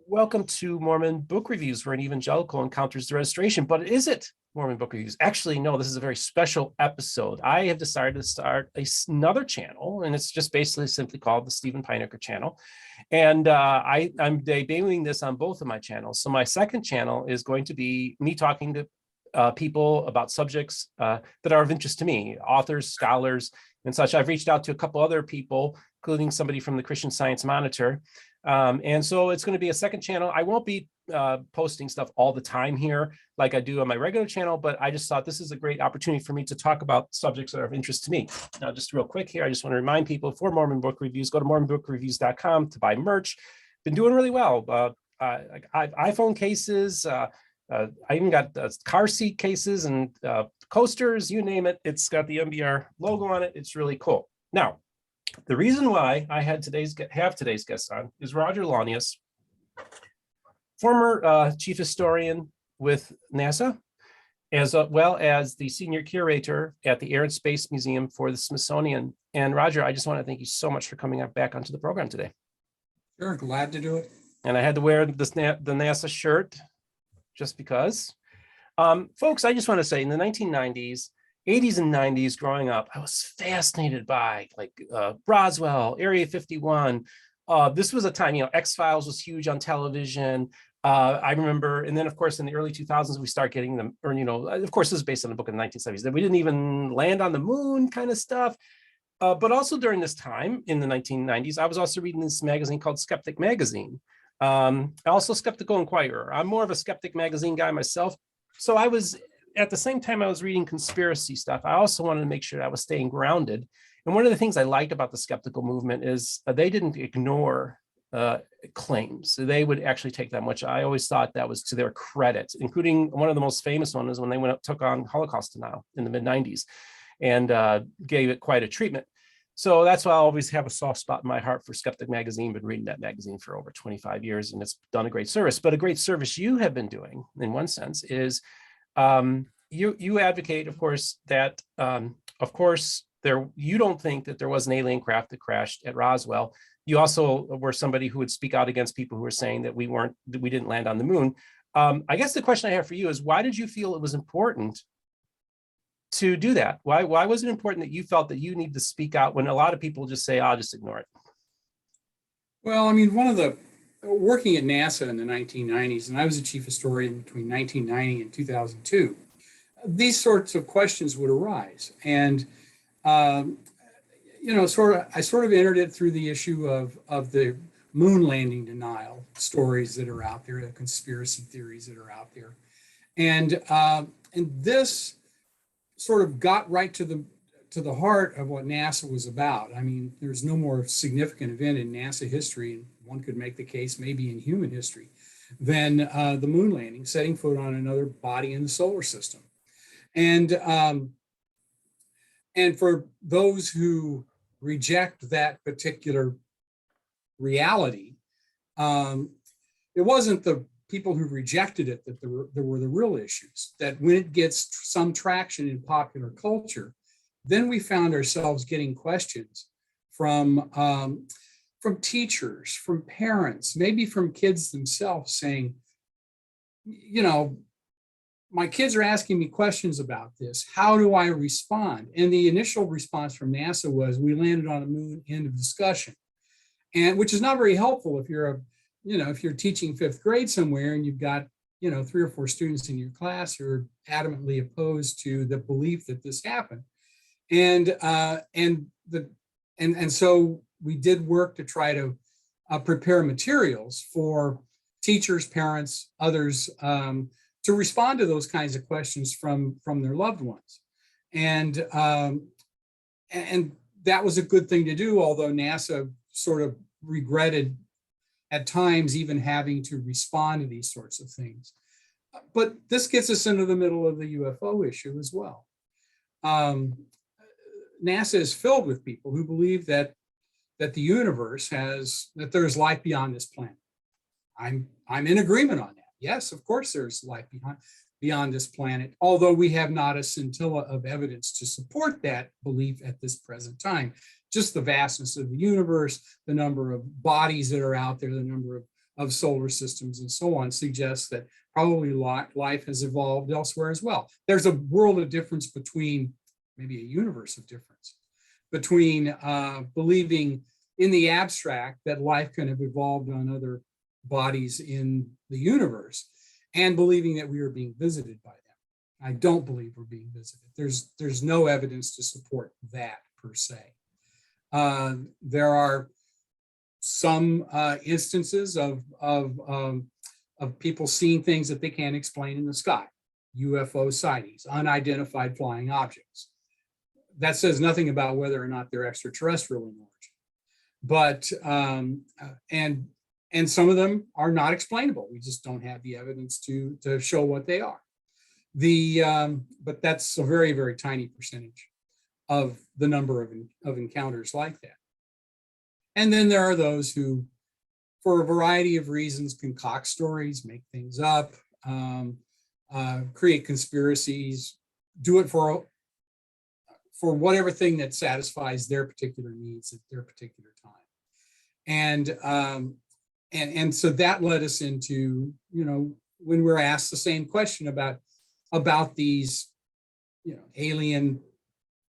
Welcome to Mormon Book Reviews, where an evangelical encounters the restoration. But is it Mormon Book Reviews? Actually, no, this is a very special episode. I have decided to start another channel, and it's just basically simply called the Steven Pynakker Channel. And I'm debuting this on both of my channels. So my second channel is going to be me talking to people about subjects that are of interest to me, authors, scholars, and such. I've reached out to a couple other people, including somebody from the Christian Science Monitor. And so it's going to be a second channel. I won't be posting stuff all the time here like I do on my regular channel, but I just thought this is a great opportunity for me to talk about subjects that are of interest to me. Now, just real quick here, I just want to remind people for Mormon Book Reviews, go to mormonbookreviews.com to buy merch. Been doing really well. iPhone cases, I even got car seat cases and coasters, you name it. It's got the MBR logo on it. It's really cool. Now, the reason why I have today's guest on is Roger Launius, former chief historian with NASA, as well as the senior curator at the Air and Space Museum for the Smithsonian. And Roger, I just want to thank you so much for coming back onto the program today. Sure, glad to do it. And I had to wear the NASA shirt just because. Folks, I just want to say in the 1990s, 80s and 90s growing up, I was fascinated by Roswell, Area 51. This was a time, X-Files was huge on television. I remember, and then of course in the early 2000s, we start getting them, or, of course this is based on a book in the 1970s, that we didn't even land on the moon kind of stuff. But also during this time in the 1990s, I was also reading this magazine called Skeptic Magazine. Also Skeptical Inquirer. I'm more of a Skeptic Magazine guy myself. So I was, at the same time I was reading conspiracy stuff, I also wanted to make sure I was staying grounded. And one of the things I liked about the skeptical movement is they didn't ignore claims. They would actually take them, which I always thought that was to their credit, including one of the most famous ones when they took on Holocaust denial in the mid-90s and gave it quite a treatment. So that's why I always have a soft spot in my heart for Skeptic Magazine. Been reading that magazine for over 25 years, and it's done a great service. But a great service you have been doing, in one sense, is you advocate, of course, that you don't think that there was an alien craft that crashed at Roswell. You also were somebody who would speak out against people who were saying that we didn't land on the moon. I guess the question I have for you is, why did you feel it was important to do that? Why was it important that you felt that you need to speak out when a lot of people just say, I'll just ignore it? Well, I mean, working at NASA in the 1990s, and I was a chief historian between 1990 and 2002, these sorts of questions would arise. And, I sort of entered it through the issue of the moon landing denial stories that are out there, the conspiracy theories that are out there. And this sort of got right to the heart of what NASA was about. I mean, there's no more significant event in NASA history, and one could make the case maybe in human history, than the moon landing, setting foot on another body in the solar system. And for those who reject that particular reality, it wasn't the people who rejected it that there were the real issues. That when it gets some traction in popular culture, then we found ourselves getting questions from teachers, from parents, maybe from kids themselves saying, my kids are asking me questions about this. How do I respond? And the initial response from NASA was, we landed on the moon, end of discussion. And which is not very helpful if you're if you're teaching fifth grade somewhere and you've got, 3 or 4 students in your class who are adamantly opposed to the belief that this happened. And so we did work to try to prepare materials for teachers, parents, others, to respond to those kinds of questions from their loved ones. And that was a good thing to do, although NASA sort of regretted at times even having to respond to these sorts of things. But this gets us into the middle of the UFO issue as well. NASA is filled with people who believe that the universe that there's life beyond this planet. I'm in agreement on that. Yes, of course there's life beyond this planet, although we have not a scintilla of evidence to support that belief at this present time. Just the vastness of the universe, the number of bodies that are out there, the number of solar systems and so on suggests that probably life has evolved elsewhere as well. There's a world of difference between, maybe a universe of difference, between believing in the abstract that life can have evolved on other bodies in the universe and believing that we are being visited by them. I don't believe we're being visited. There's no evidence to support that per se. There are some instances of people seeing things that they can't explain in the sky, UFO sightings, unidentified flying objects. That says nothing about whether or not they're extraterrestrial in origin, but and some of them are not explainable. We just don't have the evidence to show what they are. But that's a very, very tiny percentage of the number of encounters like that. And then there are those who, for a variety of reasons, concoct stories, make things up, create conspiracies, do it for whatever thing that satisfies their particular needs at their particular time. And so that led us into, when we're asked the same question about these,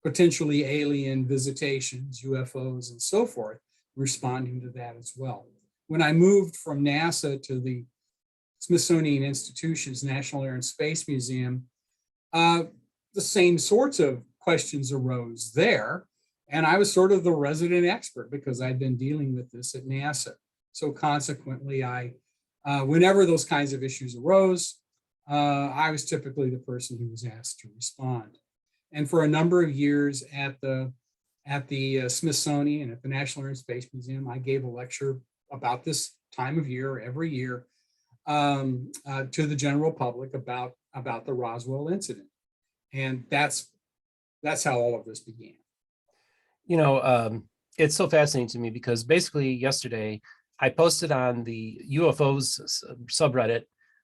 potentially alien visitations, UFOs and so forth, responding to that as well. When I moved from NASA to the Smithsonian Institution's National Air and Space Museum, the same sorts of questions arose there. And I was sort of the resident expert because I'd been dealing with this at NASA. So consequently, whenever those kinds of issues arose, I was typically the person who was asked to respond. And for a number of years at the Smithsonian, at the National Air and Space Museum, I gave a lecture about this time of year, every year, to the general public about the Roswell incident. And that's how all of this began. It's so fascinating to me because basically yesterday I posted on the UFOs subreddit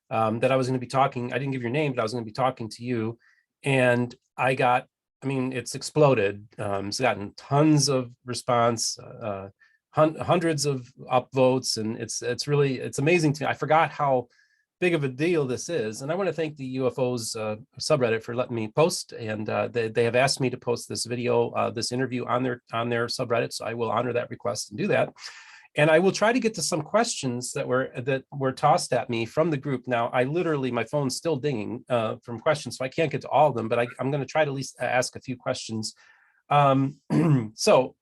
that I was going to be talking. I didn't give your name, but I was going to be talking to you. And it's exploded. It's gotten tons of response, hundreds of upvotes, and it's amazing to me. I forgot how big of a deal this is, and I want to thank the UFOs subreddit for letting me post. And they have asked me to post this video, this interview on their subreddit, so I will honor that request and do that. And I will try to get to some questions that were tossed at me from the group. Now, my phone's still dinging from questions, so I can't get to all of them, but I'm going to try to at least ask a few questions. So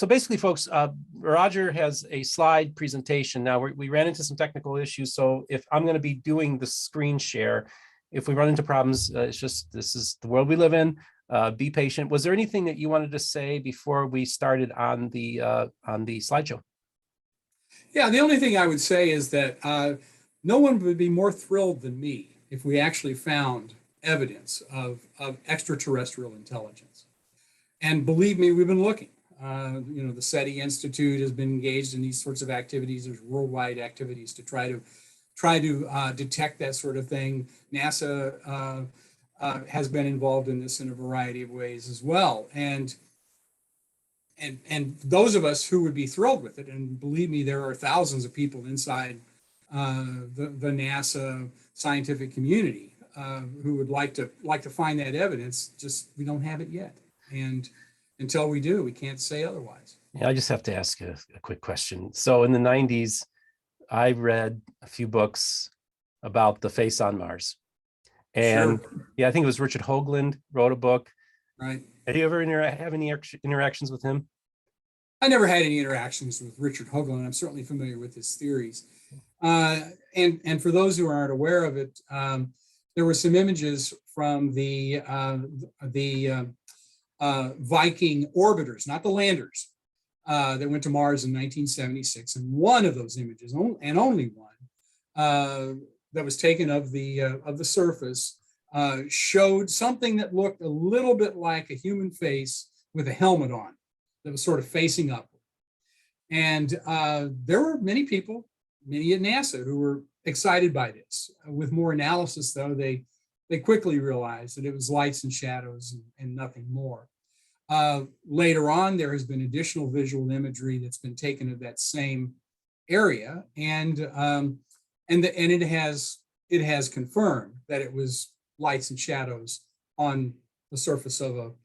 basically, folks, Roger has a slide presentation. Now, we ran into some technical issues, so if I'm going to be doing the screen share, if we run into problems, it's just, this is the world we live in. Be patient. Was there anything that you wanted to say before we started on the slideshow? Yeah, the only thing I would say is that no one would be more thrilled than me if we actually found evidence of extraterrestrial intelligence. And believe me, we've been looking. The SETI Institute has been engaged in these sorts of activities. There's worldwide activities to try to detect that sort of thing. NASA has been involved in this in a variety of ways as well. And those of us who would be thrilled with it, and believe me, there are thousands of people inside the NASA scientific community who would like to find that evidence, just we don't have it yet. And until we do, we can't say otherwise. Yeah, I just have to ask a quick question. So in the 90s, I read a few books about the face on Mars. And sure. Yeah, I think it was Richard Hoagland wrote a book. Right. Did you ever have any interactions with him? I never had any interactions with Richard Hoagland. I'm certainly familiar with his theories. And for those who aren't aware of it, there were some images from the Viking orbiters, not the landers, that went to Mars in 1976. And one of those images, and only one, that was taken of the surface, showed something that looked a little bit like a human face with a helmet on that was sort of facing upward. And there were many people, many at NASA, who were excited by this. With more analysis, though, they quickly realized that it was lights and shadows and nothing more. Later on, there has been additional visual imagery that's been taken of that same area, and it has confirmed that it was lights and shadows on the surface of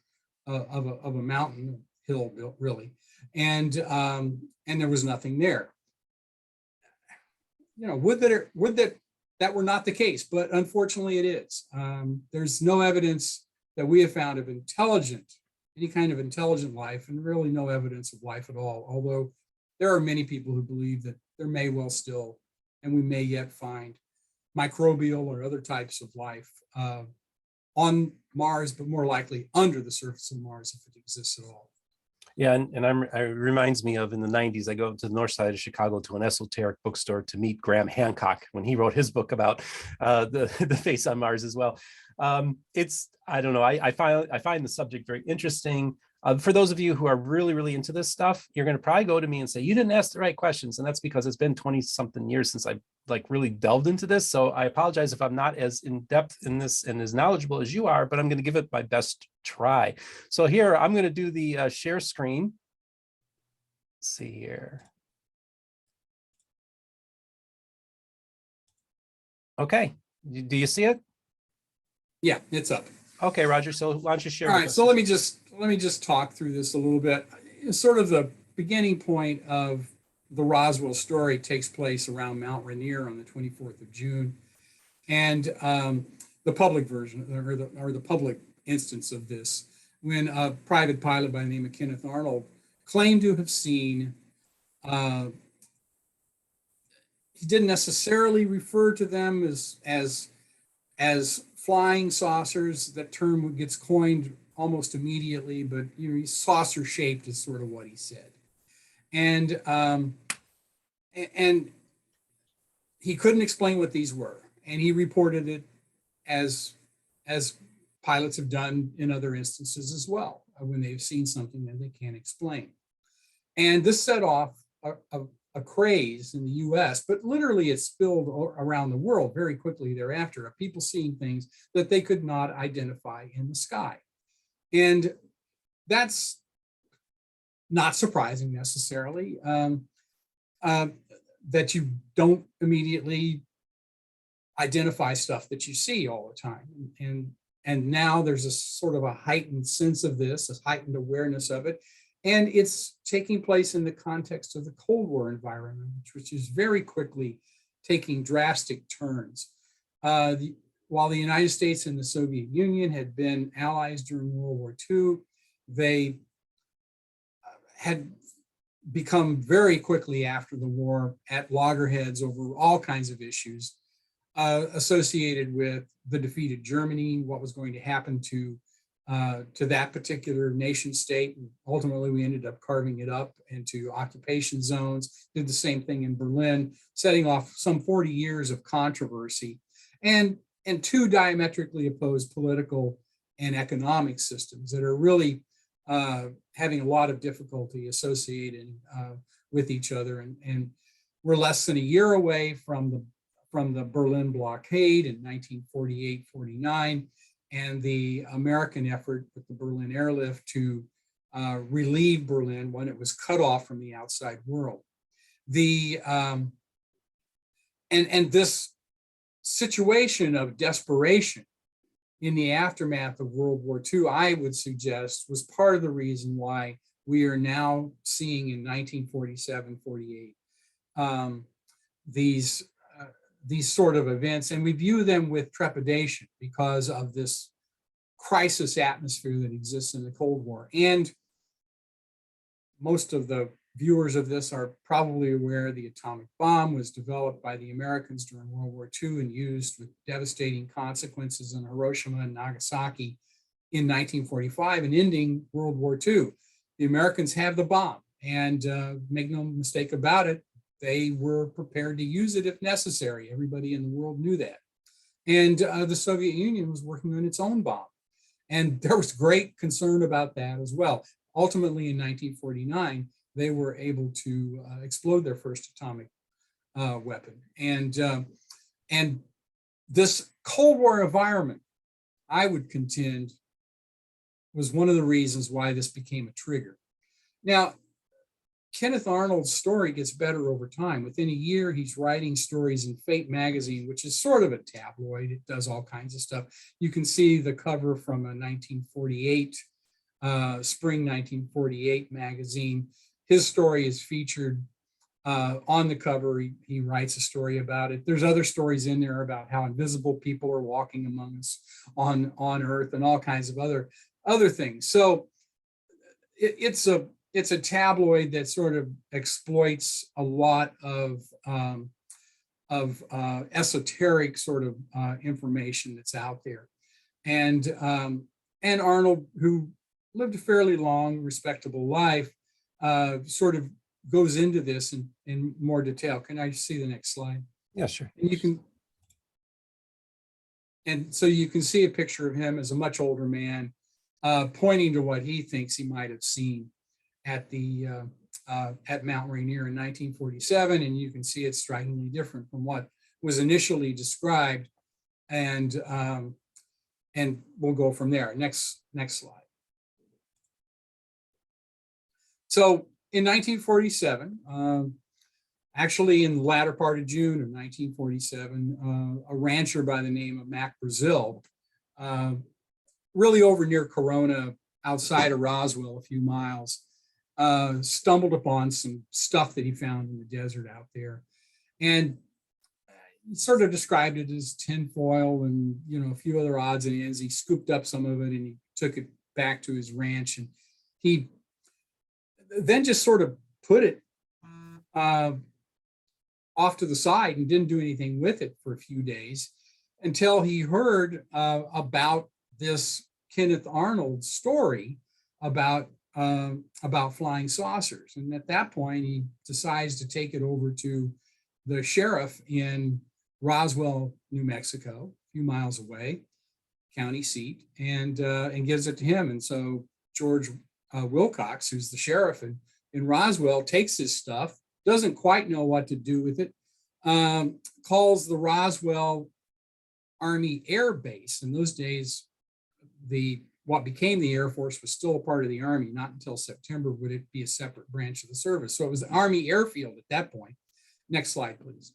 a mountain hill, really, and there was nothing there. Would that were not the case, but unfortunately it is. There's no evidence that we have found of any kind of intelligent life, and really no evidence of life at all, although there are many people who believe that there may well still, and we may yet find microbial or other types of life on Mars, but more likely under the surface of Mars if it exists at all. Yeah, and it reminds me of in the 90s, I go to the north side of Chicago to an esoteric bookstore to meet Graham Hancock when he wrote his book about the face on Mars as well. I don't know, I find the subject very interesting. For those of you who are really, really into this stuff, you're going to probably go to me and say, you didn't ask the right questions. And that's because it's been 20 something years since I really delved into this. So I apologize if I'm not as in depth in this and as knowledgeable as you are, but I'm going to give it my best try. So here, I'm going to do the share screen. Let's see here. Okay. Do you see it? Yeah, it's up. Okay, Roger. So why don't you share? All right. So let me just talk through this a little bit. Sort of the beginning point of the Roswell story takes place around Mount Rainier on the 24th of June, and the public version or the public instance of this, when a private pilot by the name of Kenneth Arnold claimed to have seen. He didn't necessarily refer to them as flying saucers. That term gets coined almost immediately, but he's saucer shaped is sort of what he said, and he couldn't explain what these were, and he reported it as pilots have done in other instances as well when they've seen something that they can't explain, and this set off a craze in the U.S., but literally it spilled around the world very quickly thereafter of people seeing things that they could not identify in the sky. And that's not surprising necessarily, that you don't immediately identify stuff that you see all the time. And now there's a sort of a heightened sense of this, a heightened awareness of it. And it's taking place in the context of the Cold War environment, which is very quickly taking drastic turns. While the United States and the Soviet Union had been allies during World War II, they had become very quickly after the war at loggerheads over all kinds of issues associated with the defeated Germany, what was going to happen to that particular nation state. And ultimately, we ended up carving it up into occupation zones, did the same thing in Berlin, setting off some 40 years of controversy and two diametrically opposed political and economic systems that are really having a lot of difficulty associated with each other. And we're less than a year away from the Berlin blockade in 1948-49. And the American effort with the Berlin airlift to relieve Berlin when it was cut off from the outside world. And this situation of desperation in the aftermath of World War II, I would suggest, was part of the reason why we are now seeing in 1947-48 these sort of events, and we view them with trepidation because of this crisis atmosphere that exists in the Cold War. And most of the viewers of this are probably aware the atomic bomb was developed by the Americans during World War II and used with devastating consequences in Hiroshima and Nagasaki in 1945 and ending World War II. The Americans have the bomb, and make no mistake about it, they were prepared to use it if necessary. Everybody in the world knew that. And the Soviet Union was working on its own bomb. And there was great concern about that as well. Ultimately, in 1949, they were able to explode their first atomic weapon. And this Cold War environment, I would contend, was one of the reasons why this became a trigger. Now, Kenneth Arnold's story gets better over time. Within a year, he's writing stories in Fate magazine, which is sort of a tabloid. It does all kinds of stuff. You can see the cover from a 1948, spring 1948 magazine. His story is featured on the cover. He writes a story about it. There's other stories in there about how invisible people are walking among us on Earth and all kinds of other things. So it's a tabloid that sort of exploits a lot of esoteric sort of information that's out there. And Arnold, who lived a fairly long, respectable life, sort of goes into this in more detail. Can I see the next slide? Yeah, sure. And so you can see a picture of him as a much older man, pointing to what he thinks he might have seen at Mount Rainier in 1947, and you can see it's strikingly different from what was initially described, and we'll go from there. Next slide. So in 1947, actually in the latter part of June of 1947, a rancher by the name of Mac Brazil, really over near Corona, outside of Roswell, a few miles, stumbled upon some stuff that he found in the desert out there, and he sort of described it as tinfoil and a few other odds and ends. He scooped up some of it and he took it back to his ranch, and he then just sort of put it off to the side and didn't do anything with it for a few days until he heard about this Kenneth Arnold story about flying saucers. And at that point, he decides to take it over to the sheriff in Roswell, New Mexico, a few miles away, county seat, and gives it to him. And so George Wilcox, who's the sheriff in Roswell, takes this stuff, doesn't quite know what to do with it, calls the Roswell Army Air Base. In those days, what became the Air Force was still a part of the Army. Not until September would it be a separate branch of the service. So it was the Army Airfield at that point. Next slide, please.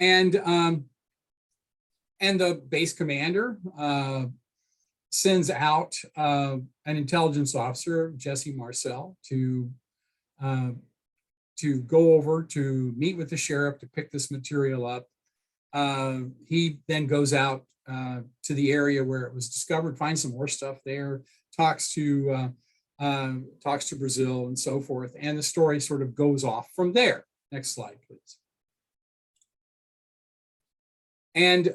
And the base commander sends out an intelligence officer, Jesse Marcel, to go over to meet with the sheriff to pick this material up. He then goes out to the area where it was discovered, finds some more stuff there, talks to Brazil and so forth, and the story sort of goes off from there. Next slide, please. And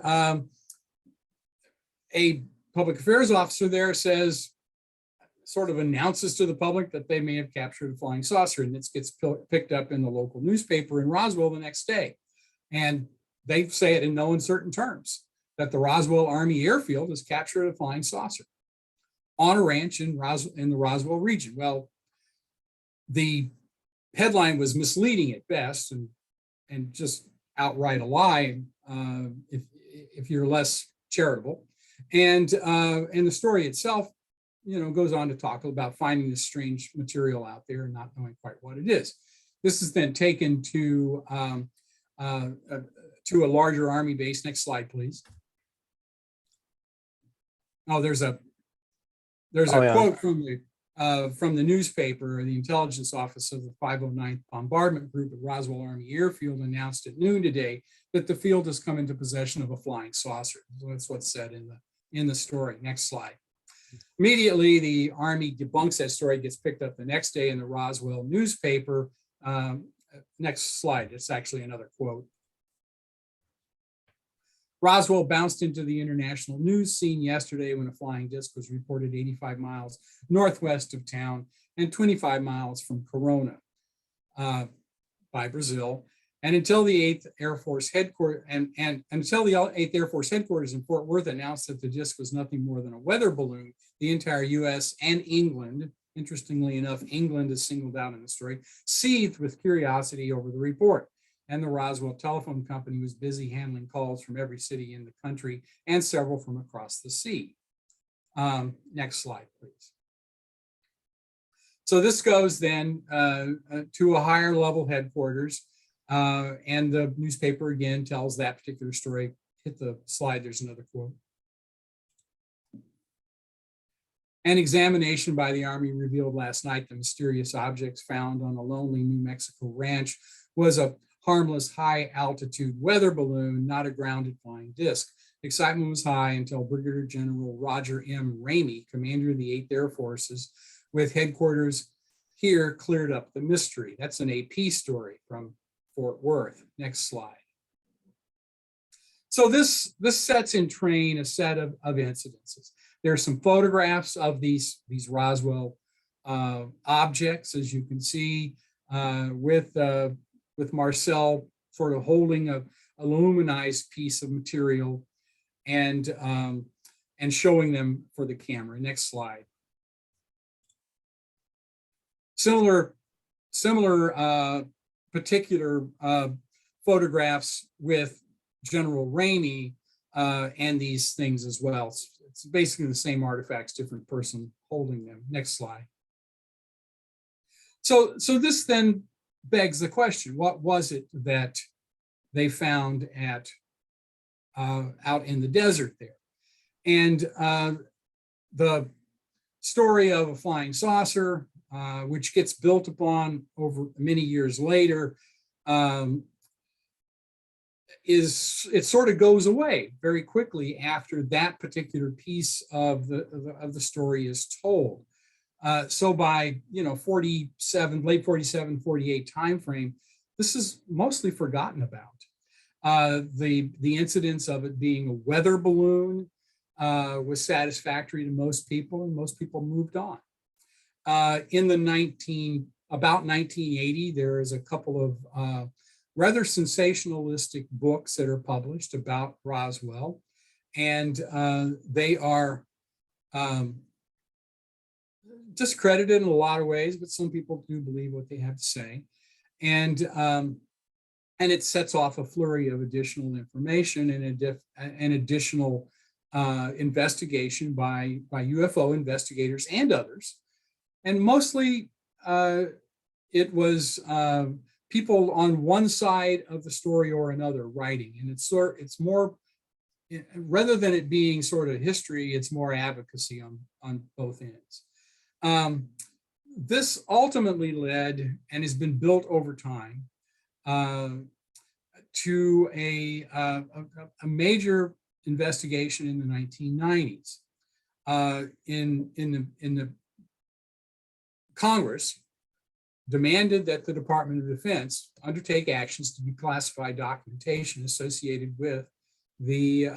a public affairs officer there sort of announces to the public that they may have captured a flying saucer, and this gets picked up in the local newspaper in Roswell the next day. And they say it in no uncertain terms that the Roswell Army Airfield has captured a flying saucer on a ranch in the Roswell region. Well, the headline was misleading at best and just outright a lie if you're less charitable. And the story itself, goes on to talk about finding this strange material out there and not knowing quite what it is. This is then taken to a larger Army base. Next slide, please. Oh, there's a quote from the newspaper. The intelligence office of the 509th Bombardment Group at Roswell Army Airfield announced at noon today that the field has come into possession of a flying saucer. So that's what's said in the story. Next slide. Immediately, the Army debunks that story, gets picked up the next day in the Roswell newspaper. Next slide. It's actually another quote. Roswell bounced into the international news scene yesterday when a flying disc was reported 85 miles northwest of town and 25 miles from Corona by Brazil. And until the 8th Air Force headquarters until the 8th Air Force headquarters in Fort Worth announced that the disc was nothing more than a weather balloon, the entire US and England, interestingly enough, England is singled out in the story, seethed with curiosity over the report. And the Roswell Telephone Company was busy handling calls from every city in the country and several from across the sea. Next slide, please. So this goes then to a higher level headquarters, and the newspaper again tells that particular story. Hit the slide, there's another quote. An examination by the Army revealed last night the mysterious objects found on a lonely New Mexico ranch was a harmless high-altitude weather balloon, not a grounded flying disc. Excitement was high until Brigadier General Roger M. Rainier, commander of the 8th Air Forces, with headquarters here, cleared up the mystery. That's an AP story from Fort Worth. Next slide. So this sets in train a set of incidences. There are some photographs of these Roswell objects, as you can see, with Marcel sort of holding a luminized piece of material and showing them for the camera. Next slide. Similar particular photographs with General Rainier and these things as well. It's basically the same artifacts, different person holding them. Next slide. So this then begs the question: what was it that they found at out in the desert there? And the story of a flying saucer, which gets built upon over many years later, it sort of goes away very quickly after that particular piece of the story is told. So by late 47, 48 timeframe, this is mostly forgotten about. The incidence of it being a weather balloon was satisfactory to most people, and most people moved on. In about 1980, there is a couple of rather sensationalistic books that are published about Roswell, and they are discredited in a lot of ways, but some people do believe what they have to say, and it sets off a flurry of additional information and additional investigation by UFO investigators and others, and mostly it was people on one side of the story or another writing, and it's more, rather than it being sort of history, it's more advocacy on both ends. This ultimately led, and has been built over time, to a major investigation in the 1990s. In the Congress demanded that the Department of Defense undertake actions to declassify documentation associated with the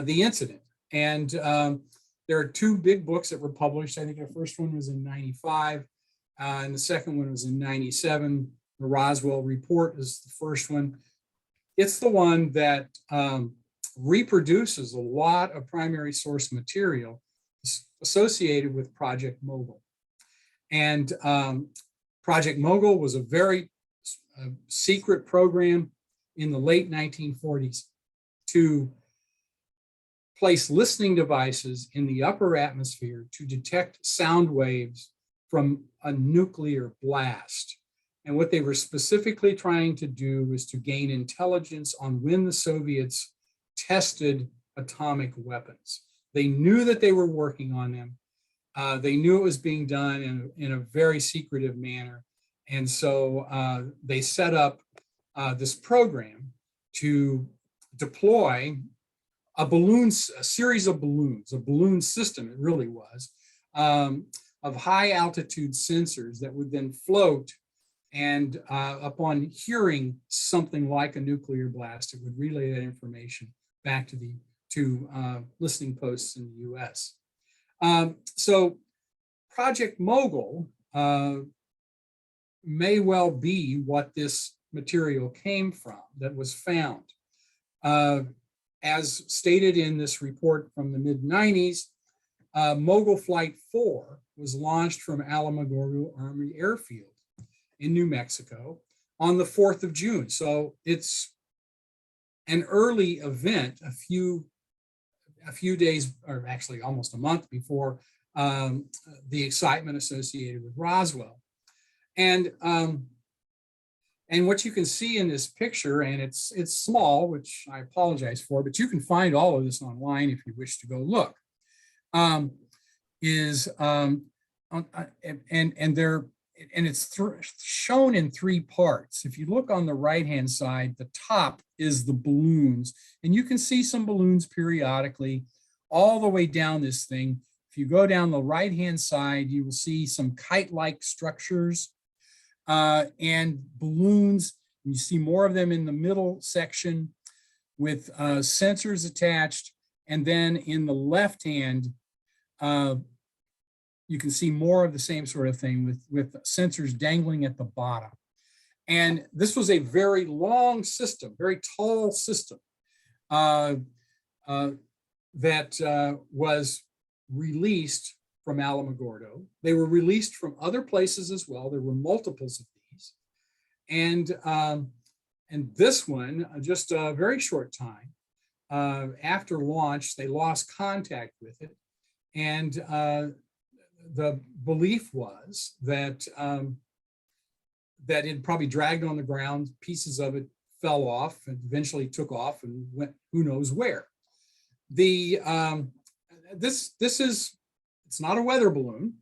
incident. And there are two big books that were published. I think the first one was in 95, and the second one was in 97. The Roswell Report is the first one. It's the one that reproduces a lot of primary source material associated with Project Mogul. And Project Mogul was a very secret program in the late 1940s to place listening devices in the upper atmosphere to detect sound waves from a nuclear blast. And what they were specifically trying to do was to gain intelligence on when the Soviets tested atomic weapons. They knew that they were working on them. They knew it was being done in a very secretive manner. And so they set up this program to deploy a series of balloons, a balloon system, it really was, of high altitude sensors that would then float, and upon hearing something like a nuclear blast, it would relay that information back to listening posts in the US. So Project Mogul may well be what this material came from that was found. As stated in this report from the mid-90s, Mogul Flight 4 was launched from Alamogordo Army Airfield in New Mexico on the 4th of June. So it's an early event, a few days, or actually almost a month before the excitement associated with Roswell. And what you can see in this picture, and it's small, which I apologize for, but you can find all of this online if you wish to go look. It's shown in three parts. If you look on the right-hand side, the top is the balloons, and you can see some balloons periodically all the way down this thing. If you go down the right-hand side, you will see some kite-like structures and balloons. You see more of them in the middle section with sensors attached. And then in the left hand, you can see more of the same sort of thing with sensors dangling at the bottom. And this was a very long system, very tall system that was released from Alamogordo. They were released from other places as well. There were multiples of these. And this one, just a very short time after launch, they lost contact with it. And the belief was that that it probably dragged on the ground, pieces of it fell off and eventually took off and went who knows where. It's not a weather balloon,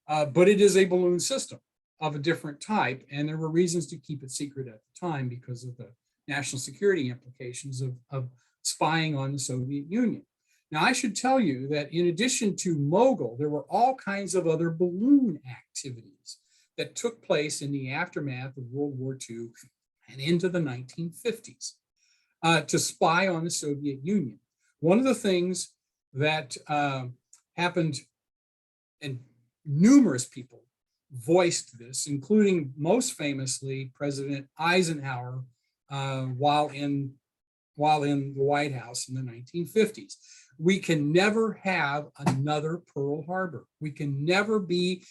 but it is a balloon system of a different type. And there were reasons to keep it secret at the time because of the national security implications of spying on the Soviet Union. Now, I should tell you that in addition to Mogul, there were all kinds of other balloon activities that took place in the aftermath of World War II and into the 1950s to spy on the Soviet Union. One of the things that happened, and numerous people voiced this, including most famously President Eisenhower while in the White House in the 1950s. We can never have another Pearl Harbor. We can never be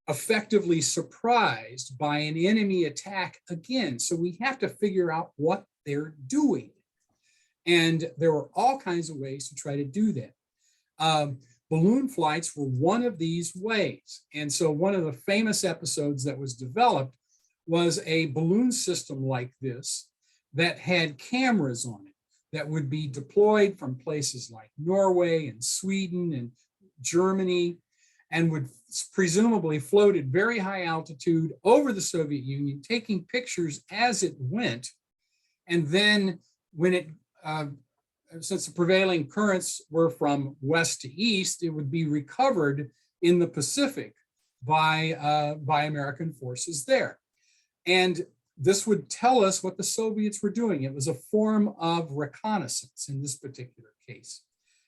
effectively surprised by an enemy attack again. So we have to figure out what they're doing. And there were all kinds of ways to try to do that. Balloon flights were one of these ways. And so one of the famous episodes that was developed was a balloon system like this that had cameras on it that would be deployed from places like Norway and Sweden and Germany, and would presumably float at very high altitude over the Soviet Union, taking pictures as it went. And then when it, since the prevailing currents were from west to east, it would be recovered in the Pacific by American forces there. And this would tell us what the Soviets were doing. It was a form of reconnaissance in this particular case.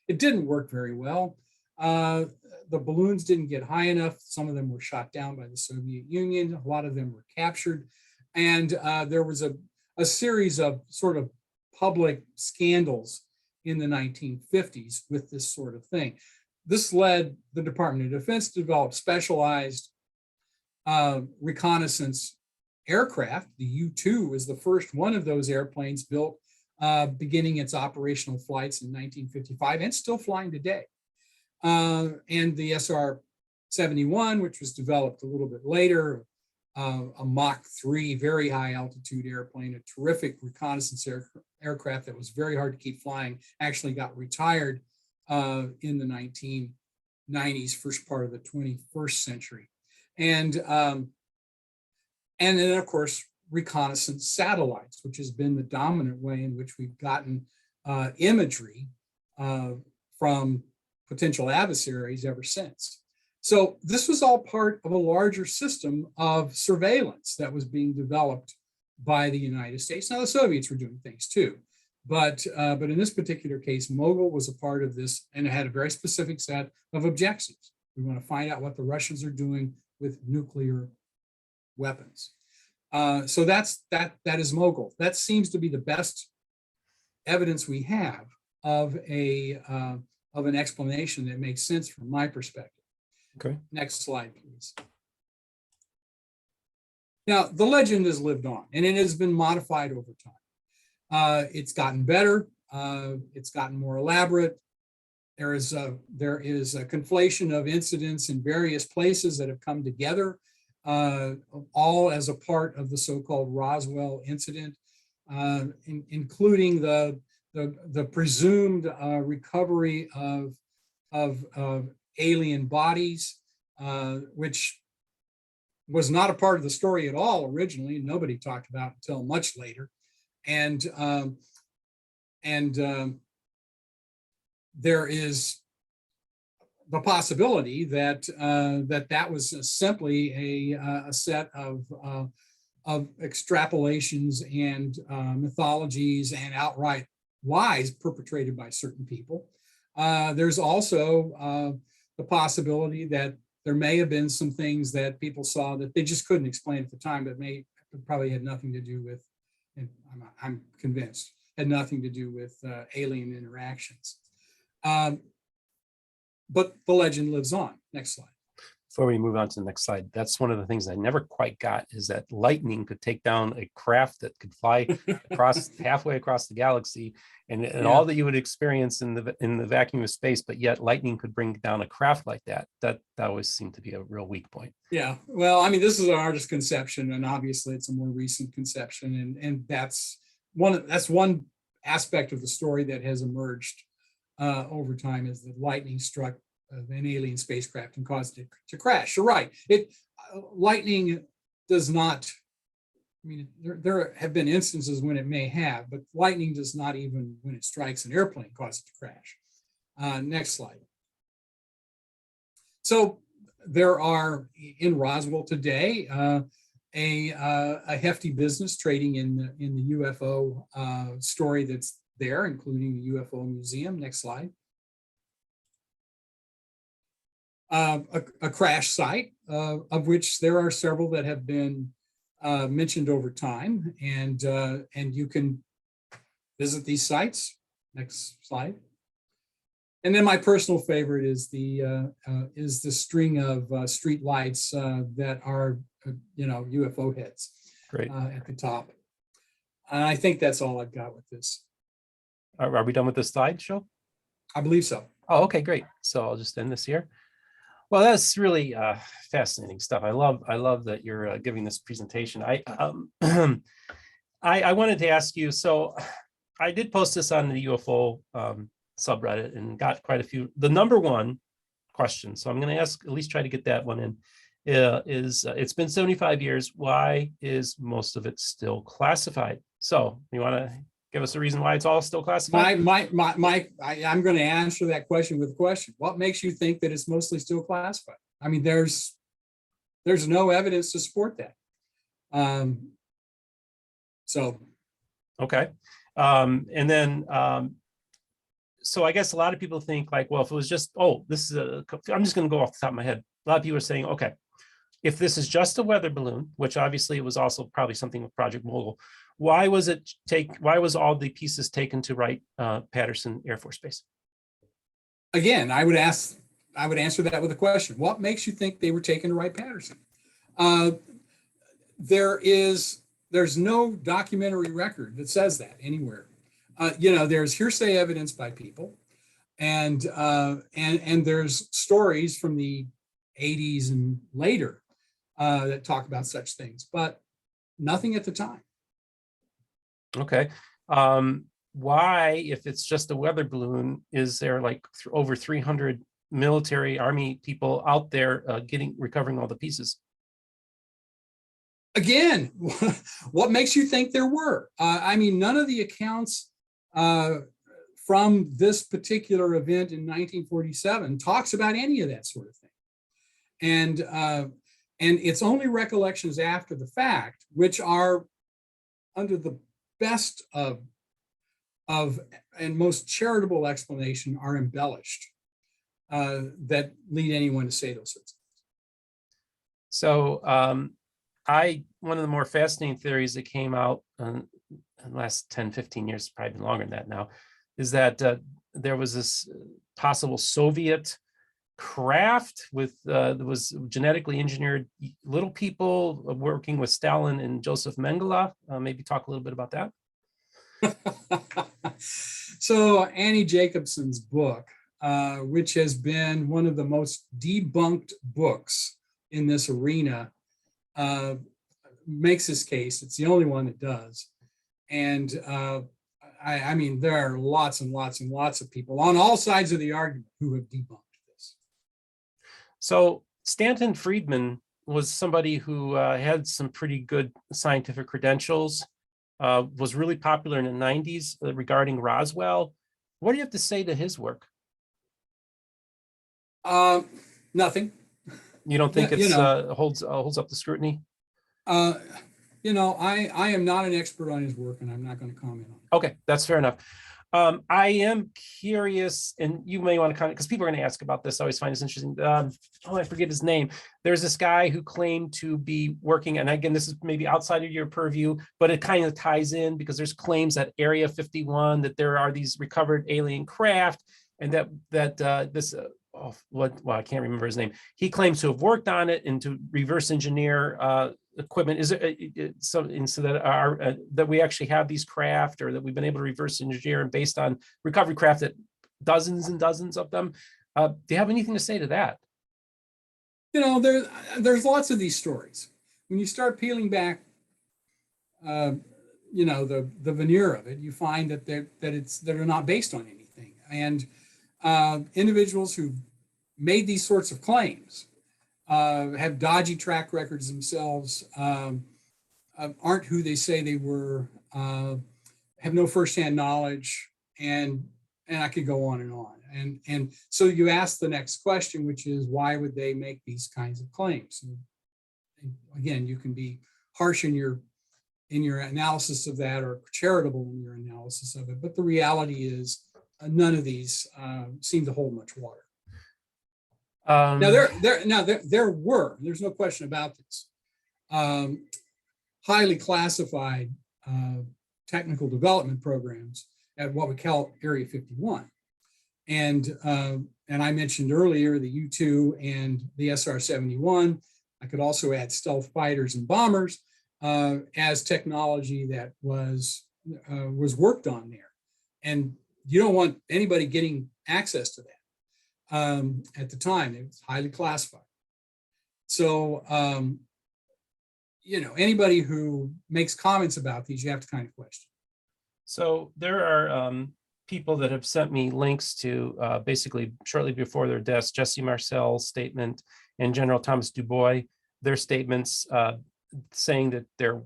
It didn't work very well. The balloons didn't get high enough. Some of them were shot down by the Soviet Union. A lot of them were captured. And there was a series of sort of public scandals in the 1950s with this sort of thing. This led the Department of Defense to develop specialized reconnaissance aircraft. The U-2 was the first one of those airplanes built, beginning its operational flights in 1955 and still flying today. And the SR-71, which was developed a little bit later, a Mach 3 very high altitude airplane, a terrific reconnaissance aircraft that was very hard to keep flying, actually got retired in the 1990s, first part of the 21st century. And then, of course, reconnaissance satellites, which has been the dominant way in which we've gotten imagery from potential adversaries ever since. So this was all part of a larger system of surveillance that was being developed by the United States. Now, the Soviets were doing things too, but in this particular case, Mogul was a part of this, and it had a very specific set of objectives. We want to find out what the Russians are doing with nuclear weapons. So that is Mogul. That seems to be the best evidence we have of an explanation that makes sense from my perspective. Okay. Next slide, please. Now, the legend has lived on, and it has been modified over time. It's gotten better. It's gotten more elaborate. there is a conflation of incidents in various places that have come together, all as a part of the so-called Roswell incident, including the presumed recovery of alien bodies, which was not a part of the story at all originally. Nobody talked about it until much later, and there is the possibility that that was simply a set of extrapolations and mythologies and outright lies perpetrated by certain people. There's also the possibility that there may have been some things that people saw that they just couldn't explain at the time, that probably had nothing to do with, and I'm convinced, had nothing to do with alien interactions. But the legend lives on. Next slide. Before we move on to the next slide, that's one of the things I never quite got, is that lightning could take down a craft that could fly across halfway across the galaxy, and all that you would experience in the vacuum of space, but yet lightning could bring down a craft like that. That always seemed to be a real weak point. Yeah, well, I mean, this is an artist's conception, and obviously it's a more recent conception, and that's one aspect of the story that has emerged over time, is that lightning struck an alien spacecraft and caused it to crash. You're right. Lightning does not, I mean, there have been instances when it may have, but lightning does not, even when it strikes an airplane, cause it to crash. Next slide. So there are in Roswell today a hefty business trading in the UFO story that's there, including the UFO Museum. Next slide. A crash site, of which there are several that have been mentioned over time, and you can visit these sites. Next slide. And then my personal favorite is the string of street lights that are UFO heads. Great. At the top. And I think that's all I've got with this. Are we done with the slideshow? I believe so. Oh, okay, great. So I'll just end this here. Well, that's really fascinating stuff. I love that you're giving this presentation. I wanted to ask you, so I did post this on the UFO subreddit and got quite a few. The number one question, so I'm going to ask, at least try to get that one in, is it's been 75 years. Why is most of it still classified? So you want to give us a reason why it's all still classified? I'm going to answer that question with a question. What makes you think that it's mostly still classified? I mean, there's no evidence to support that. Okay. And then, so I guess a lot of people think like, well, if it was just, I'm just going to go off the top of my head. A lot of people are saying, okay, if this is just a weather balloon, which obviously it was also probably something with Project Mogul, why was all the pieces taken to Wright Patterson Air Force Base? Again, I would answer that with a question. What makes you think they were taken to Wright Patterson? There's no documentary record that says that anywhere. There's hearsay evidence by people, and there's stories from the 80s and later that talk about such things, but nothing at the time. Okay. Why, if it's just a weather balloon, is there like over 300 military Army people out there recovering all the pieces? Again, what makes you think there were? I mean, none of the accounts from this particular event in 1947 talks about any of that sort of thing. And it's only recollections after the fact, which are under the best of and most charitable explanation, are embellished, that lead anyone to say those sorts of things. So one of the more fascinating theories that came out in the last 10, 15 years, probably been longer than that now, is that there was this possible Soviet craft that was genetically engineered little people working with Stalin and Joseph Mengele. Maybe talk a little bit about that. So Annie Jacobson's book which has been one of the most debunked books in this arena, makes this case. It's the only one that does. And I mean, there are lots and lots and lots of people on all sides of the argument who have debunked this. So Stanton Friedman was somebody who had some pretty good scientific credentials, was really popular in the 90s regarding Roswell. What do you have to say to his work? Nothing. You don't think Yeah, it's holds up the scrutiny? I am not an expert on his work, and I'm not going to comment on it. Okay, that's fair enough. I am curious, and you may want to comment, because people are going to ask about this. I always find this interesting. I forget his name. There's this guy who claimed to be working, and again, this is maybe outside of your purview, but it kind of ties in because there's claims at Area 51 that there are these recovered alien craft, and I can't remember his name. He claims to have worked on it and to reverse engineer equipment. Is it so that we actually have these craft, or that we've been able to reverse engineer and based on recovery craft, that dozens and dozens of them? Do you have anything to say to that? There's lots of these stories. When you start peeling back, the veneer of it, you find that they're not based on anything. And individuals who made these sorts of claims have dodgy track records themselves, aren't who they say they were, have no firsthand knowledge, and I could go on and on. And so you ask the next question, which is, why would they make these kinds of claims? And again, you can be harsh in your analysis of that, or charitable in your analysis of it, but the reality is none of these seem to hold much water. There were, there's no question about this, highly classified technical development programs at what we call Area 51. And I mentioned earlier the U-2 and the SR-71. I could also add stealth fighters and bombers as technology that was worked on there. And you don't want anybody getting access to that. At the time, it was highly classified. So, anybody who makes comments about these, you have to kind of question. So there are people that have sent me links to basically shortly before their deaths, Jesse Marcel's statement and General Thomas Dubois, their statements saying that there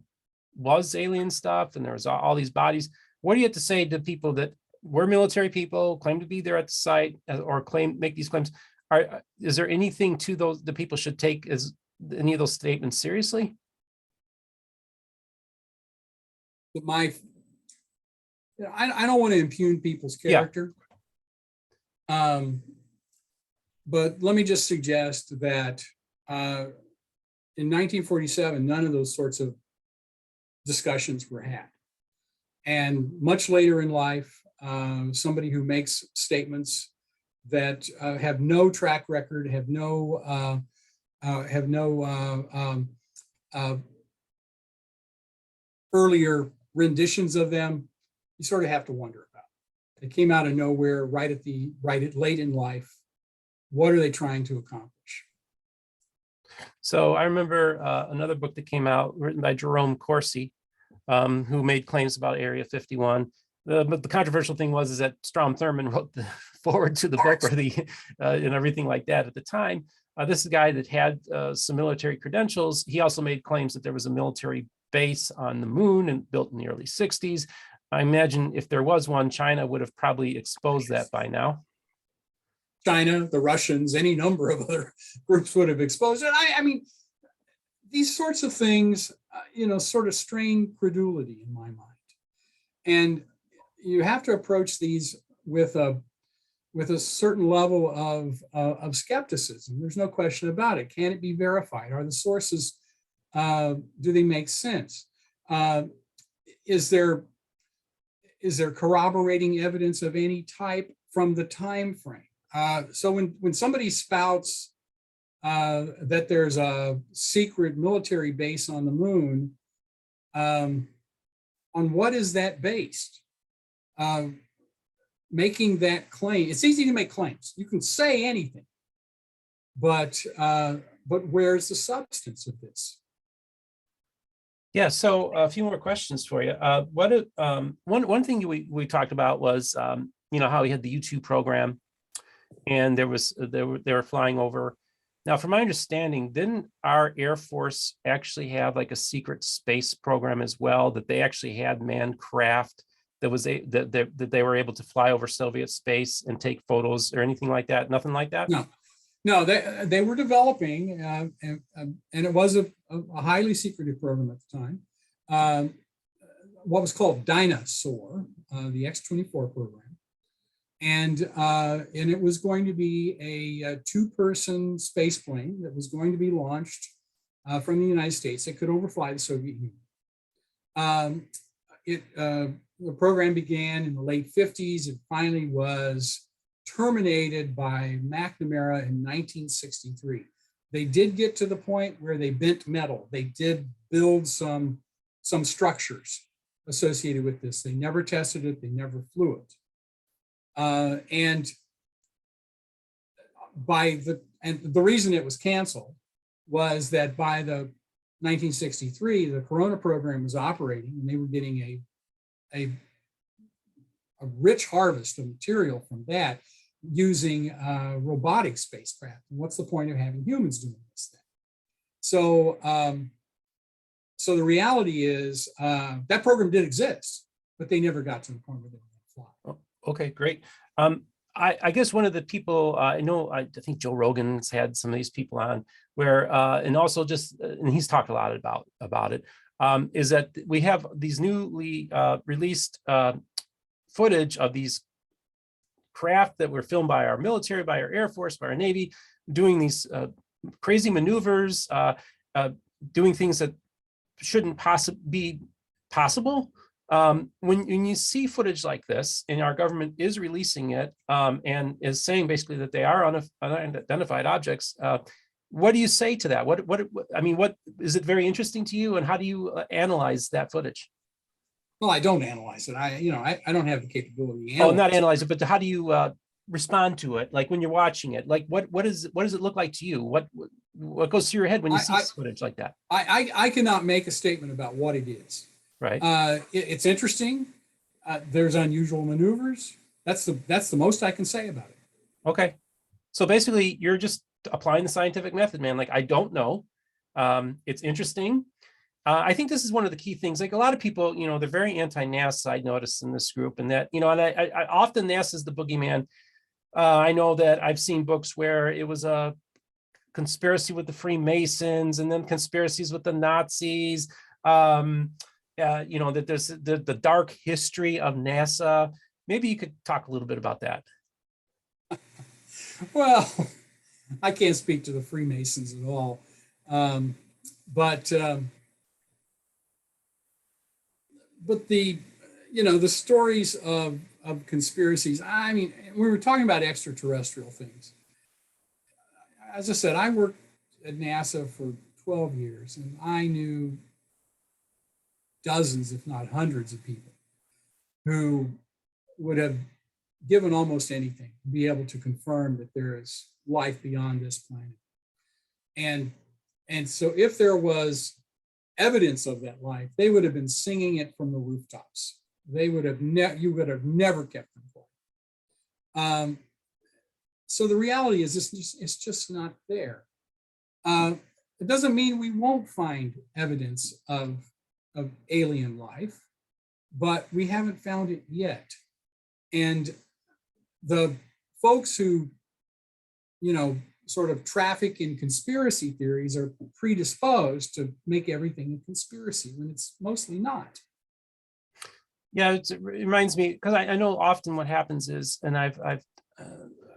was alien stuff and there was all these bodies. What do you have to say to people that were military people, claim to be there at the site, or make these claims? Is there anything to those the people should take as any of those statements seriously? I don't want to impugn people's character. Yeah. But let me just suggest that in 1947, none of those sorts of discussions were had. And much later in life, somebody who makes statements that have no track record, have no earlier renditions of them, you sort of have to wonder about. They came out of nowhere, late in life. What are they trying to accomplish? So I remember another book that came out written by Jerome Corsi, who made claims about Area 51. But the controversial thing is that Strom Thurmond wrote the forward to the book, or and everything like that at the time. This is a guy that had some military credentials. He also made claims that there was a military base on the moon and built in the early 60s. I imagine if there was one, China would have probably exposed that by now. China, the Russians, any number of other groups would have exposed it. I mean, these sorts of things, sort of strain credulity in my mind. And you have to approach these with a certain level of skepticism. There's no question about it. Can it be verified? Are the sources, do they make sense? Is there corroborating evidence of any type from the time frame? So when somebody spouts that there's a secret military base on the moon, on what is that based? making that claim. It's easy to make claims. You can say anything, but where's the substance of this? Yeah, so a few more questions for you. One thing we talked about was how he had the U2 program, and they were flying over. Now, from my understanding, didn't our Air Force actually have like a secret space program as well, that they actually had manned craft that they were able to fly over Soviet space and take photos or anything like that? Nothing like that? No, they were developing, and it was a highly secretive program at the time. What was called Dinosaur, the X-24 program, and it was going to be a two-person space plane that was going to be launched from the United States that could overfly the Soviet Union. The program began in the late 50s. It finally was terminated by McNamara in 1963. They did get to the point where they bent metal. They did build some structures associated with this. They never tested it. They never flew it. And the reason it was canceled was that by the 1963, the Corona program was operating, and they were getting a rich harvest of material from that using robotic spacecraft. And what's the point of having humans doing this thing? So, so the reality is that program did exist, but they never got to the point where they were going to fly. Oh, okay, great. I guess one of the people I know, I think Joe Rogan's had some of these people on where, and also and he's talked a lot about it, is that we have these newly released footage of these craft that were filmed by our military, by our Air Force, by our Navy, doing these crazy maneuvers, doing things that shouldn't be possible. When you see footage like this, and our government is releasing it and is saying basically that they are unidentified objects, what do you say to that? What is it very interesting to you, and how do you analyze that footage? Well, I don't analyze it. I don't have the capability. Not analyze it, but how do you respond to it? Like when you're watching it, like what does it look like to you? What goes through your head when you see footage like that? I cannot make a statement about what it is. Right. It's interesting. There's unusual maneuvers. That's the most I can say about it. Okay. So basically, you're just applying the scientific method, man. Like, I don't know. It's interesting. I think this is one of the key things. Like a lot of people, they're very anti-NASA, I noticed in this group, and that, and I often NASA is the boogeyman. I know that I've seen books where it was a conspiracy with the Freemasons, and then conspiracies with the Nazis. That there's the dark history of NASA. Maybe you could talk a little bit about that. Well, I can't speak to the Freemasons at all, but the stories of conspiracies. I mean, we were talking about extraterrestrial things. As I said, I worked at NASA for 12 years, and I knew dozens, if not hundreds, of people who would have given almost anything to be able to confirm that there is life beyond this planet. And so if there was evidence of that life, they would have been singing it from the rooftops. They would have you would have never kept them quiet. So the reality is it's just not there. It doesn't mean we won't find evidence of alien life, but we haven't found it yet. And the folks who, sort of traffic in conspiracy theories are predisposed to make everything a conspiracy when it's mostly not. Yeah, it reminds me, because I know often what happens is, and I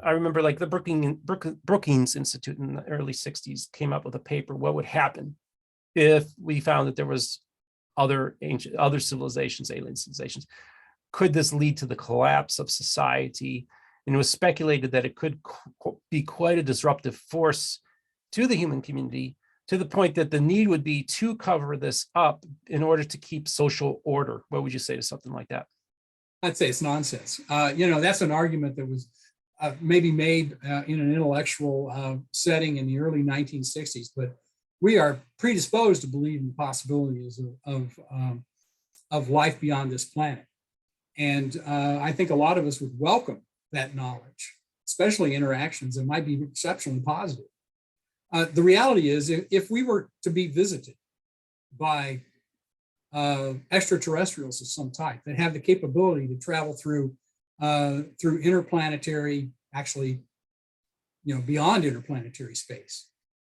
remember like the Brookings Institute in the early 60s came up with a paper, what would happen if we found that there was other civilizations, alien civilizations. Could this lead to the collapse of society? And it was speculated that it could be quite a disruptive force to the human community, to the point that the need would be to cover this up in order to keep social order. What would you say to something like that? I'd say it's nonsense. That's an argument that was maybe made in an intellectual setting in the early 1960s, but we are predisposed to believe in the possibilities of life beyond this planet. And I think a lot of us would welcome that knowledge, especially interactions that might be exceptionally positive. The reality is, if we were to be visited by extraterrestrials of some type that have the capability to travel through interplanetary, actually, beyond interplanetary space,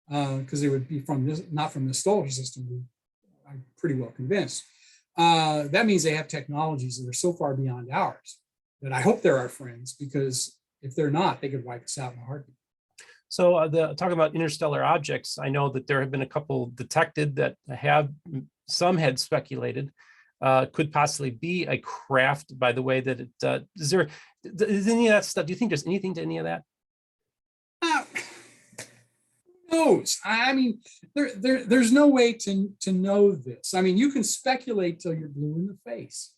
because they would be not from the solar system, I'm pretty well convinced. That means they have technologies that are so far beyond ours that I hope they're our friends, because if they're not, they could wipe us out in a heartbeat. So talking about interstellar objects, I know that there have been a couple detected that some had speculated could possibly be a craft, by the way that it, is any of that stuff, do you think there's anything to any of that? Who knows? I mean, there's no way to know this. I mean, you can speculate till you're blue in the face.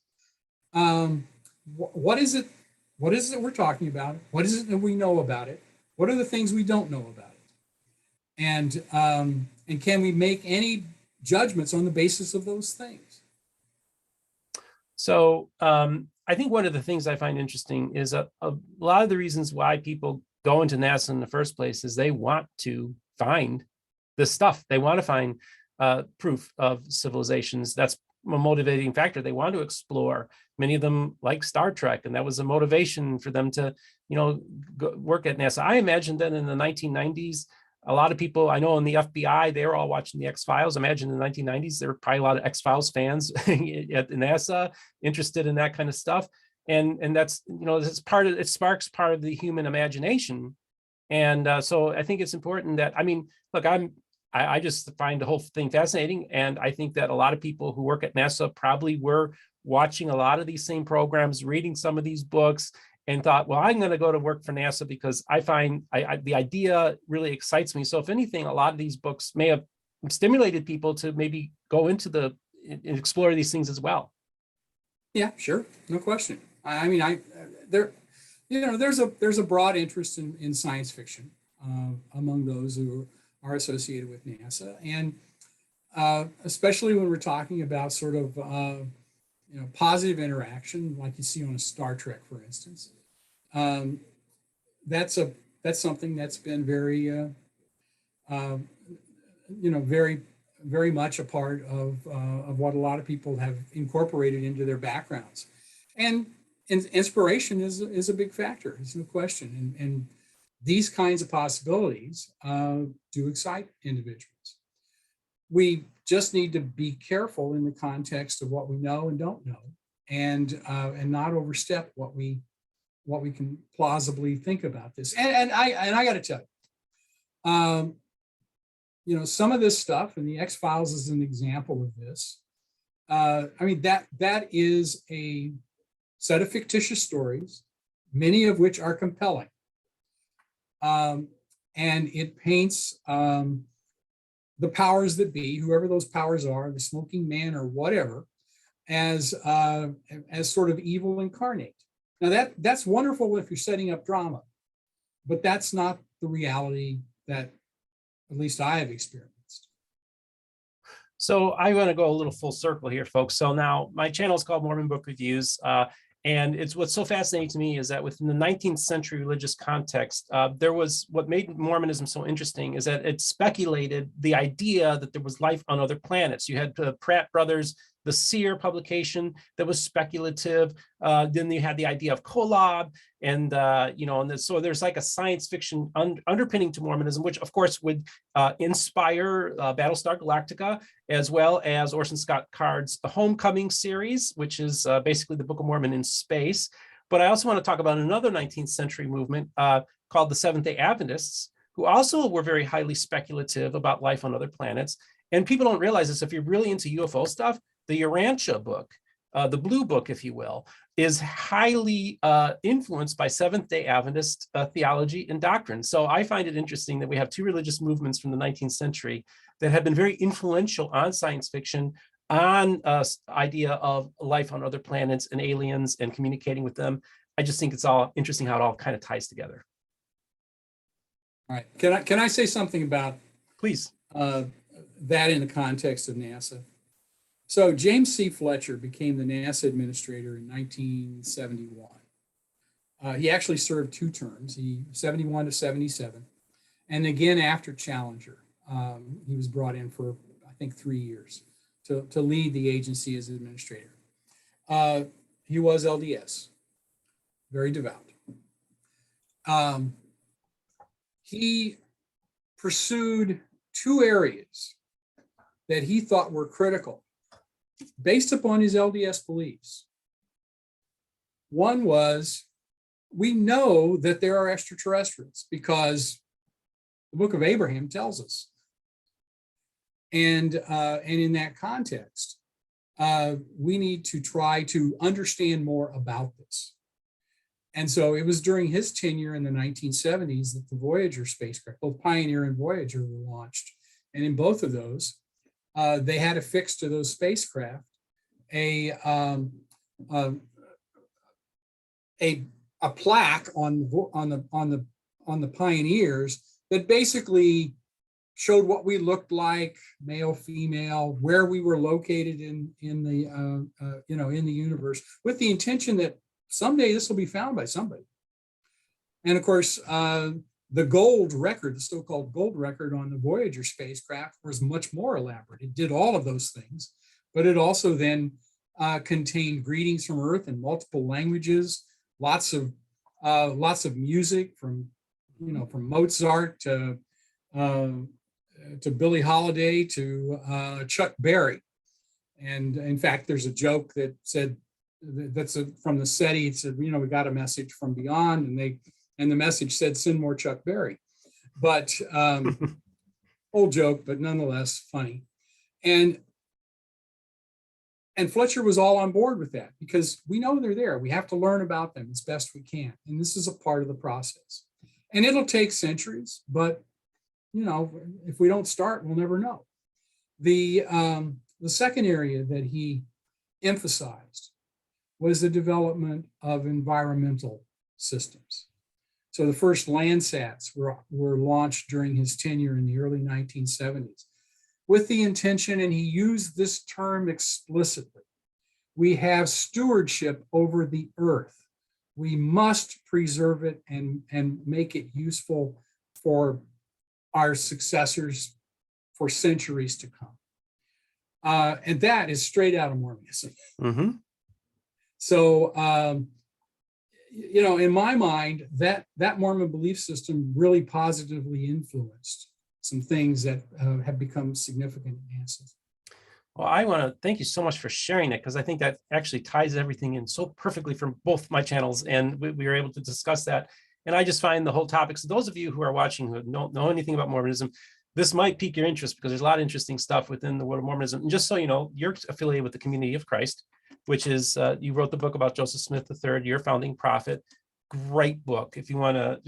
What is it? What is it we're talking about? What is it that we know about it? What are the things we don't know about it? And can we make any judgments on the basis of those things? So I think one of the things I find interesting is a lot of the reasons why people go into NASA in the first place is they want to find this stuff. They want to find proof of civilizations. That's a motivating factor. They want to explore. Many of them like Star Trek, and that was a motivation for them to, work at NASA. I imagine that in the 1990s, a lot of people I know in the FBI, they were all watching the X-Files. Imagine in the 1990s, there were probably a lot of X-Files fans at NASA interested in that kind of stuff. And that's, it sparks part of the human imagination. And so I think it's important that, look, I just find the whole thing fascinating. And I think that a lot of people who work at NASA probably were watching a lot of these same programs, reading some of these books, and thought, well, I'm going to go to work for NASA because I find the idea really excites me. So if anything, a lot of these books may have stimulated people to maybe go into and explore these things as well. Yeah, sure. No question. There's a broad interest in science fiction among those who are associated with NASA. And especially when we're talking about sort of positive interaction, like you see on a Star Trek, for instance. That's something that's been very, very much a part of what a lot of people have incorporated into their backgrounds. And inspiration is a big factor. There's no question. And these kinds of possibilities do excite individuals. We just need to be careful in the context of what we know and don't know, and not overstep what we can plausibly think about this. And I got to tell you, some of this stuff, and the X-Files is an example of this. That is a set of fictitious stories, many of which are compelling, and it paints the powers that be, whoever those powers are, the smoking man or whatever, as sort of evil incarnate. Now that's wonderful if you're setting up drama, but that's not the reality that at least I have experienced. So I want to go a little full circle here, folks. So now my channel is called Mormon Book Reviews. And it's what's so fascinating to me is that within the 19th century religious context, there was what made Mormonism so interesting is that it speculated the idea that there was life on other planets. You had the Pratt brothers, the Seer publication that was speculative. Then you had the idea of Kolob, and so there's like a science fiction underpinning to Mormonism, which of course would inspire Battlestar Galactica, as well as Orson Scott Card's Homecoming series, which is basically the Book of Mormon in space. But I also want to talk about another 19th century movement called the Seventh-day Adventists, who also were very highly speculative about life on other planets. And people don't realize this, if you're really into UFO stuff, the Urantia book, the Blue Book, if you will, is highly influenced by Seventh-day Adventist theology and doctrine. So I find it interesting that we have two religious movements from the 19th century that have been very influential on science fiction, on idea of life on other planets and aliens and communicating with them. I just think it's all interesting how it all kind of ties together. All right. Can I say something about Please. that in the context of NASA? So James C. Fletcher became the NASA administrator in 1971. He actually served 2 terms, 71 to 77. And again, after Challenger, he was brought in for, I think, 3 years to lead the agency as administrator. He was LDS, very devout. He pursued 2 areas that he thought were critical based upon his LDS beliefs. One was, we know that there are extraterrestrials because the book of Abraham tells us. And in that context, we need to try to understand more about this. And so it was during his tenure in the 1970s that the Voyager spacecraft, both Pioneer and Voyager, were launched. And in both of those, they had affixed to those spacecraft a plaque on the Pioneers that basically showed what we looked like, male, female, where we were located in the universe, with the intention that someday this will be found by somebody. And of course, the gold record, the so-called gold record on the Voyager spacecraft, was much more elaborate. It did all of those things, but it also then contained greetings from Earth in multiple languages, lots of music from Mozart to Billie Holiday to Chuck Berry. And in fact, there's a joke that said, from the SETI, it said, we got a message from beyond, and the message said, send more Chuck Berry. But old joke, but nonetheless funny. And Fletcher was all on board with that because we know they're there. We have to learn about them as best we can. And this is a part of the process. And it'll take centuries, but if we don't start, we'll never know. The second area that he emphasized was the development of environmental systems. So the first Landsats were launched during his tenure in the early 1970s with the intention, and he used this term explicitly, we have stewardship over the earth. We must preserve it and make it useful for our successors for centuries to come. And that is straight out of Mormonism. Mm-hmm. So, in my mind, that Mormon belief system really positively influenced some things that have become significant advances. Well, I want to thank you so much for sharing that, because I think that actually ties everything in so perfectly from both my channels, and we were able to discuss that. And I just find the whole topic, so those of you who are watching who don't know anything about Mormonism, this might pique your interest because there's a lot of interesting stuff within the world of Mormonism. And just so you know, you're affiliated with the Community of Christ, which is, you wrote the book about Joseph Smith III, your founding prophet. Great book. If you want to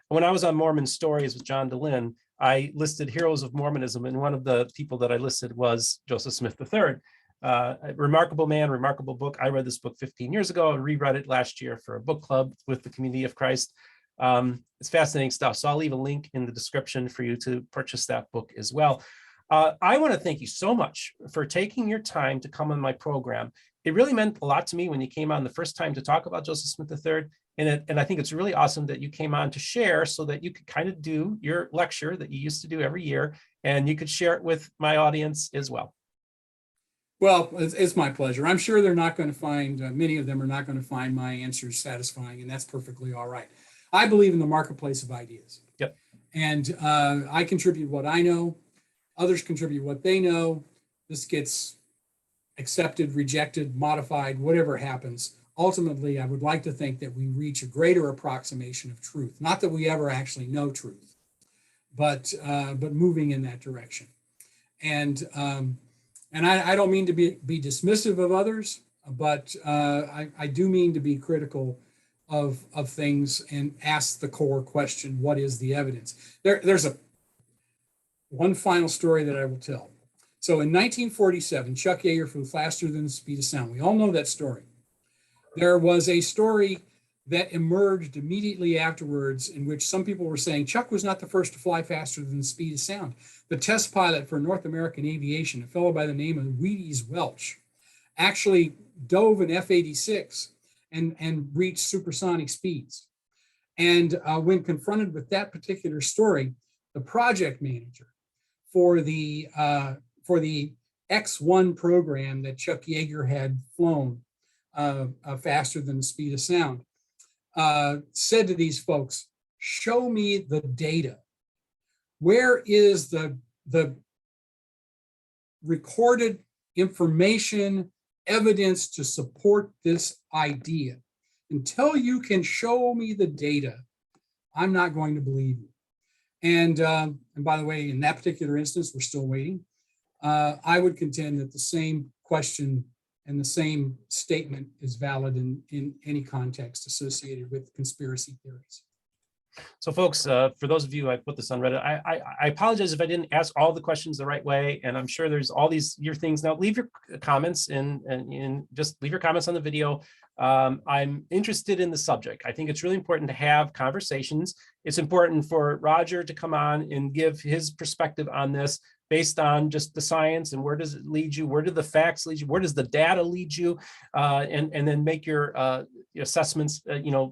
when I was on Mormon Stories with John DeLynn, I listed heroes of Mormonism, and one of the people that I listed was Joseph Smith III. A remarkable man, remarkable book. I read this book 15 years ago and reread it last year for a book club with the Community of Christ. It's fascinating stuff. So I'll leave a link in the description for you to purchase that book as well. I want to thank you so much for taking your time to come on my program. It really meant a lot to me when you came on the first time to talk about Joseph Smith III. And I think it's really awesome that you came on to share so that you could kind of do your lecture that you used to do every year, and you could share it with my audience as well. Well, it's my pleasure. I'm sure they're not going to find, many of them are not going to find my answers satisfying, and that's perfectly all right. I believe in the marketplace of ideas. Yep. And I contribute what I know. Others contribute what they know. This gets accepted, rejected, modified, whatever happens. Ultimately, I would like to think that we reach a greater approximation of truth. Not that we ever actually know truth, but moving in that direction. And I don't mean to be dismissive of others, but I do mean to be critical of things and ask the core question: what is the evidence? There's one final story that I will tell. So in 1947, Chuck Yeager flew faster than the speed of sound. We all know that story. There was a story that emerged immediately afterwards in which some people were saying Chuck was not the first to fly faster than the speed of sound. The test pilot for North American Aviation, a fellow by the name of Wheaties Welch, actually dove an F-86 and reached supersonic speeds. And when confronted with that particular story, the project manager for the X-1 program that Chuck Yeager had flown faster than the speed of sound, said to these folks, show me the data. Where is the recorded information, evidence to support this idea? Until you can show me the data, I'm not going to believe you. And by the way, in that particular instance, we're still waiting. I would contend that the same question and the same statement is valid in any context associated with conspiracy theories. So folks, for those of you, I put this on Reddit. I apologize if I didn't ask all the questions the right way, and I'm sure there's all your things. Now leave your comments and just leave your comments on the video. I'm interested in the subject. I think it's really important to have conversations. It's important for Roger to come on and give his perspective on this based on just the science and where does it lead you, where do the facts lead you, where does the data lead you, and then make your assessments,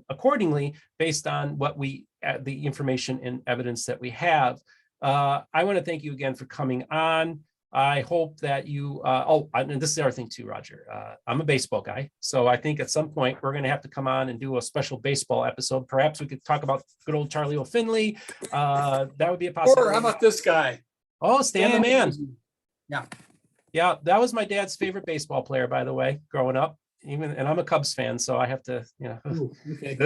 accordingly based on what the information and evidence that we have. I want to thank you again for coming on. I hope that you, and this is the other thing too, Roger. I'm a baseball guy, so I think at some point we're going to have to come on and do a special baseball episode. Perhaps we could talk about good old Charlie O'Finley. That would be a possibility. Or how about this guy? Oh, Stan the Man. Yeah, that was my dad's favorite baseball player, by the way, growing up. And I'm a Cubs fan, so I have to, Ooh, okay.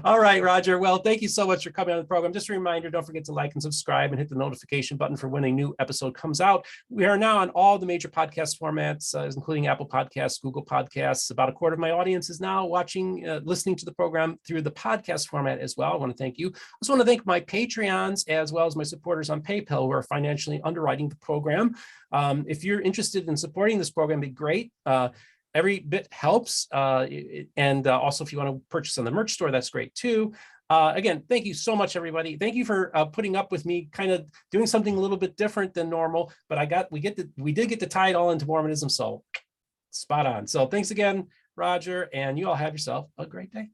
All right, Roger. Well, thank you so much for coming on the program. Just a reminder, don't forget to like and subscribe and hit the notification button for when a new episode comes out. We are now on all the major podcast formats, including Apple Podcasts, Google Podcasts. About a quarter of my audience is now listening to the program through the podcast format as well. I want to thank you. I also want to thank my Patreons as well as my supporters on PayPal who are financially underwriting the program. If you're interested in supporting this program, it'd be great. Every bit helps. And also, if you want to purchase on the merch store, that's great too. Again, thank you so much, everybody. Thank you for putting up with me kind of doing something a little bit different than normal, but we did get to tie it all into Mormonism. So spot on. So thanks again, Roger, and you all have yourself a great day.